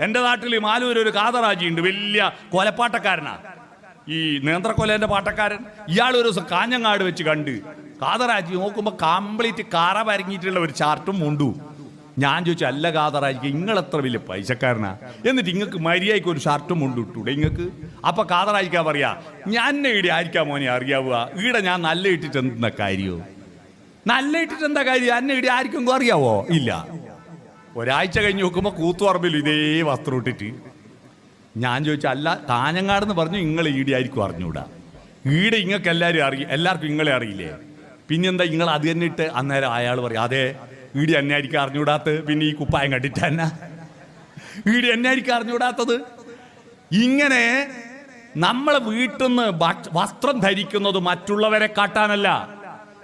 എൻ്റെ നാട്ടിൽ മാലൂർ ഒരു കാതറാജി ഉണ്ട്, വലിയ കൊലപ്പാട്ടക്കാരനാ, ഈ നേന്ത്രക്കൊലേൻ്റെ പാട്ടക്കാരൻ. ഇയാൾ ഒരു ദിവസം കാഞ്ഞങ്ങാട് വെച്ച് കണ്ട് കാതറാജി നോക്കുമ്പോൾ കംപ്ലീറ്റ് കറ പരങ്ങിയിട്ടുള്ള ഒരു ചാർട്ടും മുണ്ടു. ഞാൻ ചോദിച്ചു, അല്ല കാതറാജിക്ക് നിങ്ങളെത്ര വലിയ പൈസക്കാരനാ, എന്നിട്ട് ഇങ്ങക്ക് മര്യാദയ്ക്ക് ഒരു ഷർട്ടും മുണ്ട് ഇട്ടൂടെ ഇങ്ങക്ക്? അപ്പൊ കാതറാജിക്കാ പറയാ, ഞാൻ ഈടെ ആയിരിക്കാം മോനെ അറിയാവുക, ഈടെ ഞാൻ നല്ല ഇട്ടിട്ട് എന്താ കാര്യോ? നല്ല ഇട്ടിട്ട് എന്താ കാര്യം? അന്നെ ഈടെ ആർക്കും അറിയാവോ? ഇല്ല. ഒരാഴ്ച കഴിഞ്ഞ് നോക്കുമ്പോൾ കൂത്തുപറമ്പിൽ ഇതേ വസ്ത്രം ഇട്ടിട്ട്. ഞാൻ ചോദിച്ചു, അല്ല കാഞ്ഞങ്ങാടെന്ന് പറഞ്ഞു, നിങ്ങൾ ഈടെ ആയിരിക്കും അറിഞ്ഞൂടാ? ഈടെ ഇങ്ങൾക്ക് എല്ലാവർക്കും ഇങ്ങളെ അറിയില്ലേ? പിന്നെന്താ നിങ്ങൾ അത് തന്നെ ഇട്ട്? അന്നേരം അയാൾ പറയും, അതെ ഈടി എന്നെ ആയിരിക്കും അറിഞ്ഞൂടാത്തത്, പിന്നെ ഈ കുപ്പായം കണ്ടിട്ട് തന്നെ ഈടി എന്നെ ആയിരിക്കും അറിഞ്ഞൂടാത്തത്. ഇങ്ങനെ നമ്മളെ വീട്ടിൽ നിന്ന് വസ്ത്രം ധരിക്കുന്നത് മറ്റുള്ളവരെ കാട്ടാനല്ല,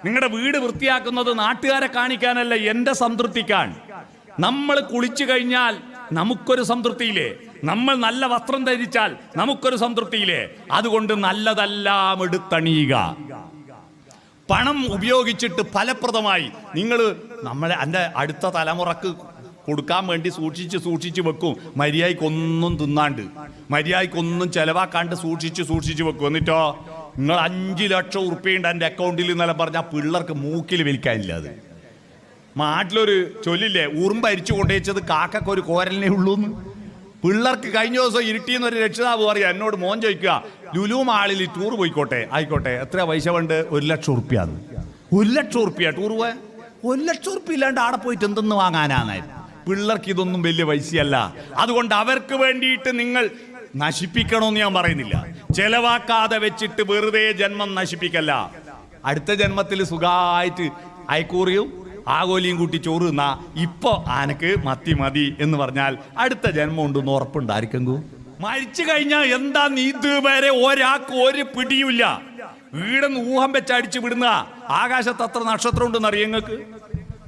നിങ്ങളുടെ വീട് വൃത്തിയാക്കുന്നത് നാട്ടുകാരെ കാണിക്കാനല്ല, എൻ്റെ സംതൃപ്തിക്കാൻ. നമ്മൾ കുളിച്ചു കഴിഞ്ഞാൽ നമുക്കൊരു സംതൃപ്തിയില്ലേ? നമ്മൾ നല്ല വസ്ത്രം ധരിച്ചാൽ നമുക്കൊരു സംതൃപ്തിയില്ലേ? അതുകൊണ്ട് നല്ലതെല്ലാം എടുത്തണിയുക. പണം ഉപയോഗിച്ചിട്ട് ഫലപ്രദമായി നിങ്ങൾ എൻ്റെ അടുത്ത തലമുറക്ക് കൊടുക്കാൻ വേണ്ടി സൂക്ഷിച്ച് വെക്കും. മര്യാദയ്ക്കൊന്നും തിന്നാണ്ട്, മര്യാദയ്ക്കൊന്നും ചെലവാക്കാണ്ട് സൂക്ഷിച്ച് വെക്കും. എന്നിട്ടോ നിങ്ങൾ 5 ലക്ഷം ഉറുപ്പിയുണ്ട് എൻ്റെ അക്കൗണ്ടിൽ എന്നെല്ലാം പറഞ്ഞാൽ പിള്ളേർക്ക് മൂക്കിൽ വലിക്കാനില്ല. അത് നാട്ടിലൊരു ചൊല്ലില്ലേ, ഉറുമ്പ് അരിച്ചു കൊണ്ടുവച്ചത് കാക്കൊരു കോരലിനെ ഉള്ളൂന്ന്. പിള്ളേർക്ക് കഴിഞ്ഞ ദിവസം ഇരുട്ടിന്നൊരു രക്ഷിതാവ് പറയാ, എന്നോട് മോൻ ചോദിക്കുക, ലുലു മാളിൽ ടൂർ പോയിക്കോട്ടെ, ആയിക്കോട്ടെ, എത്ര പൈസ വേണ്ട? 1 ലക്ഷം ഉറുപ്പ്യാണ്. 1 ലക്ഷം ഉറുപ്പ്യ ടൂർ പോയാൽ? 1 ലക്ഷം ഉറുപ്പ്യ ഇല്ലാണ്ട് ആടെ പോയിട്ട് എന്തെന്ന് വാങ്ങാനാന്നായിരുന്നു. പിള്ളേർക്ക് ഇതൊന്നും വലിയ പൈസയല്ല. അതുകൊണ്ട് അവർക്ക് വേണ്ടിയിട്ട് നിങ്ങൾ നശിപ്പിക്കണമെന്ന് ഞാൻ പറയുന്നില്ല. ചെലവാക്കാതെ വെച്ചിട്ട് വെറുതെ ജന്മം നശിപ്പിക്കല്ല. അടുത്ത ജന്മത്തിൽ സുഖമായിട്ട് അയക്കൂറിയും ആകോലിയും കൂട്ടി ചോറ് തിന്നാ ഇപ്പൊ ആനക്ക് മതി എന്ന് പറഞ്ഞാൽ അടുത്ത ജന്മം ഉണ്ടെന്ന് ഉറപ്പുണ്ടായിരിക്കും. മരിച്ചു കഴിഞ്ഞാൽ എന്താ ഇതുവരെ ഒരാൾക്ക് ഒരു പിടിയുമില്ല. വീടെന്ന് ഊഹം വെച്ചടിച്ചു വിടുന്ന. ആകാശത്ത് എത്ര നക്ഷത്രം ഉണ്ടെന്ന് അറിയാം നിങ്ങൾക്ക്?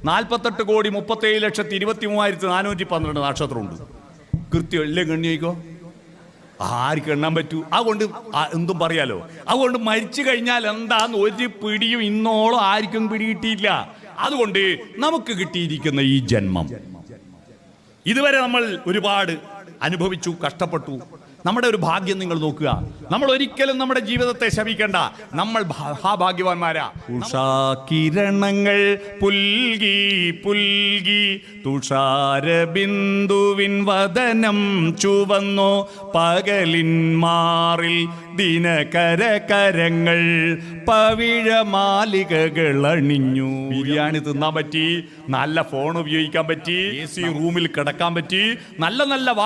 48,37,23,412 നക്ഷത്രമുണ്ട്. കൃത്യം എല്ലാം ഗണ്ണിക്കോ, ആർക്ക് എണ്ണാൻ പറ്റൂ? അതുകൊണ്ട് എന്തും പറയാലോ. അതുകൊണ്ട് മരിച്ചു കഴിഞ്ഞാൽ എന്താന്ന് ഒരു പിടിയും ഇന്നോളം ആർക്കും പിടികിട്ടിയില്ല. അതുകൊണ്ട് നമുക്ക് കിട്ടിയിരിക്കുന്ന ഈ ജന്മം ഇതുവരെ നമ്മൾ ഒരുപാട് അനുഭവിച്ചു, കഷ്ടപ്പെട്ടു. നമ്മുടെ ഒരു ഭാഗ്യം നിങ്ങൾ നോക്കുക. നമ്മൾ ഒരിക്കലും നമ്മുടെ ജീവിതത്തെ ശപിക്കണ്ട. നമ്മൾ ഭാഗ്യവാന്മാരാ. ഉഷാകിരണങ്ങൾ പുൽകി പുൽകി തുഷാരബിന്ദുവിൻ വദനം ചുവന്നോ, പകലിൻ മാറിൽ ദിനകരകരങ്ങൾ പവിഴമാലികകൾ അണിഞ്ഞു. ബിരിയാണി തിന്നാൻ പറ്റി, നല്ല ഫോൺ ഉപയോഗിക്കാൻ പറ്റി, AC റൂമിൽ കിടക്കാൻ പറ്റി, നല്ല നല്ല വാഹനം